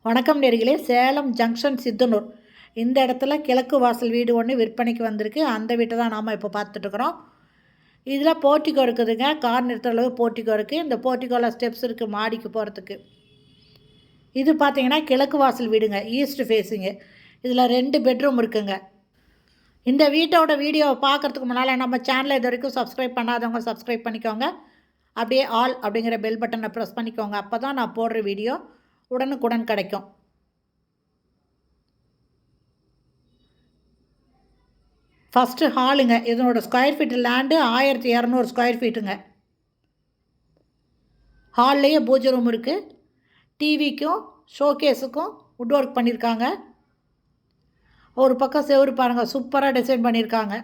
வணக்கம் நேர்களே. சேலம் ஜங்ஷன் சித்தனூர் இந்த இடத்துல கிழக்கு வாசல் வீடு ஒன்று விற்பனைக்கு வந்திருக்கு. அந்த வீட்டை தான் நாம் இப்போ பார்த்துட்ருக்குறோம். இதில் போர்ட்டிகோ இருக்குதுங்க. கார் நிறுத்துற அளவு போர்ட்டிகோ இருக்குது. இந்த போர்ட்டிகோவில் ஸ்டெப்ஸ் இருக்குது மாடிக்கு போகிறதுக்கு. இது பார்த்திங்கன்னா கிழக்கு வாசல் வீடுங்க, ஈஸ்ட் ஃபேஸிங்கு. இதில் 2 பெட்ரூம் இருக்குங்க. இந்த வீட்டோட வீடியோவை பார்க்குறதுக்கு முன்னால் நம்ம சேனலை இது வரைக்கும் சப்ஸ்கிரைப் பண்ணாதவங்க சப்ஸ்கிரைப் பண்ணிக்கோங்க. அப்படியே ஆல் அப்படிங்கிற பெல் பட்டனை ப்ரெஸ் பண்ணிக்கோங்க. அப்போ தான் நான் போடுற வீடியோ உடனுக்குடன் கிடைக்கும். ஃபஸ்ட்டு ஹாலுங்க. இதனோட ஸ்கொயர் ஃபீட் லேண்டு 1200 ஸ்கொயர் ஃபீட்டுங்க. ஹால்லேயே பூஜை ரூம் இருக்குது. டிவிக்கும் ஷோகேஸுக்கும் வுட் ஒர்க் பண்ணியிருக்காங்க. ஒரு பக்கம் செவுரு பாருங்கள், சூப்பராக டிசைன் பண்ணியிருக்காங்க.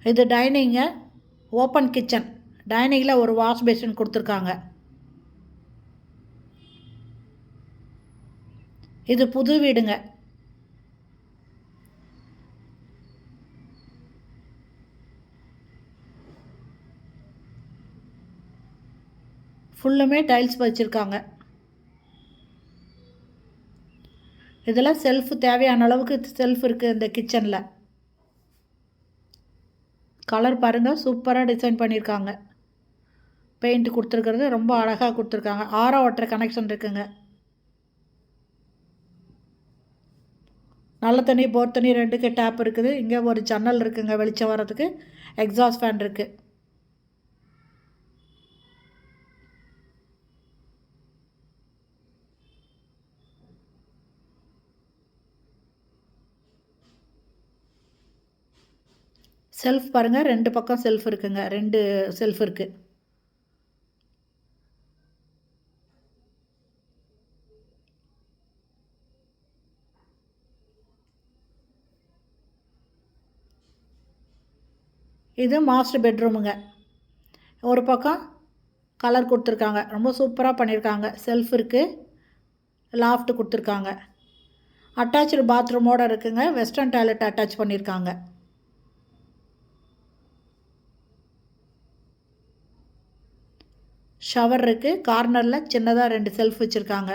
இது டைனிங்கு, ஓப்பன் கிச்சன். டைனிங்கில் ஒரு வாஷ் பேசின் கொடுத்துருக்காங்க. இது புது வீடுங்க. ஃபுல்லுமே டைல்ஸ் வச்சுருக்காங்க. இதில் செல்ஃப் தேவையான அளவுக்கு செல்ஃப் இருக்குது இந்த கிச்சனில். கலர் பாருங்கள், சூப்பராக டிசைன் பண்ணியிருக்காங்க. பெயிண்ட் கொடுத்துருக்கிறது ரொம்ப அழகாக கொடுத்துருக்காங்க. ஆரோ வாட்டர் கனெக்ஷன் இருக்குங்க. நல்ல தண்ணி போர் தண்ணி 2க்கு டேப் இருக்குது. இங்கே ஒரு ஜன்னல் இருக்குங்க, வெளிச்சம் வர்றதுக்கு. எக்ஸாஸ்ட் ஃபேன் இருக்குது. செல்ஃப் பாருங்கள், 2 பக்கம் செல்ஃப் இருக்குங்க. 2 செல்ஃப் இருக்குது. இது மாஸ்டர் பெட்ரூமுங்க. ஒரு பக்கம் கலர் கொடுத்துருக்காங்க, ரொம்ப சூப்பராக பண்ணியிருக்காங்க. செல்ஃப் இருக்குது, லாஃப்ட் கொடுத்துருக்காங்க. அட்டாச்சு பாத்ரூமோடு இருக்குங்க. வெஸ்டர்ன் டாய்லெட் அட்டாச் பண்ணியிருக்காங்க. ஷவர் இருக்குது. கார்னரில் சின்னதாக 2 செல்ஃப் வச்சுருக்காங்க.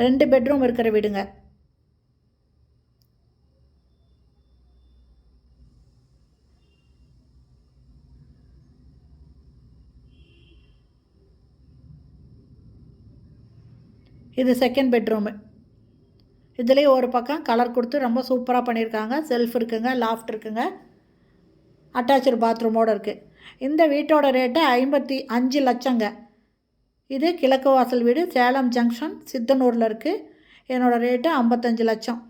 ரெண்டு பெட்ரூம் இருக்கிற வீடுங்க. இது செகண்ட் பெட்ரூமு. இதுலேயே ஒரு பக்கம் கலர் கொடுத்து ரொம்ப சூப்பராக பண்ணியிருக்காங்க. செல்ஃப் இருக்குங்க, லாஃப்ட் இருக்குங்க, அட்டாச்சு பாத்ரூமோடு இருக்குது. இந்த வீட்டோட ரேட்டு 55 லட்சங்க. இது கிழக்கு வாசல் வீடு, சேலம் ஜங்ஷன் சித்தனூரில் இருக்குது. என்னோடய ரேட்டு 55 லட்சம்.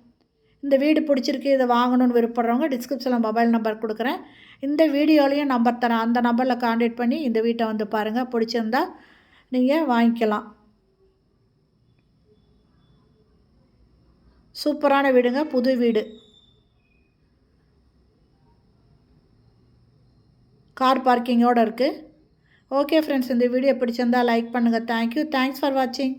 இந்த வீடு பிடிச்சிருக்கு, இதை வாங்கணுன்னு விருப்பப்படுறவங்க டிஸ்கிரிப்ஷனில் மொபைல் நம்பர் கொடுக்குறேன். இந்த வீடியோலையும் நம்பர் தரேன். அந்த நம்பரில் கான்டாக்ட் பண்ணி இந்த வீட்டை வந்து பாருங்கள். பிடிச்சிருந்தா நீங்கள் வாங்கிக்கலாம். சூப்பரான வீடுங்க, புது வீடு. கார் பார்க்கிங்கோடு இருக்குது. ஓகே ஃப்ரெண்ட்ஸ், இந்த வீடியோ பிடிச்சிருந்தால் லைக் பண்ணுங்கள். தேங்க்யூ. தேங்க்ஸ் ஃபார் வாட்சிங்.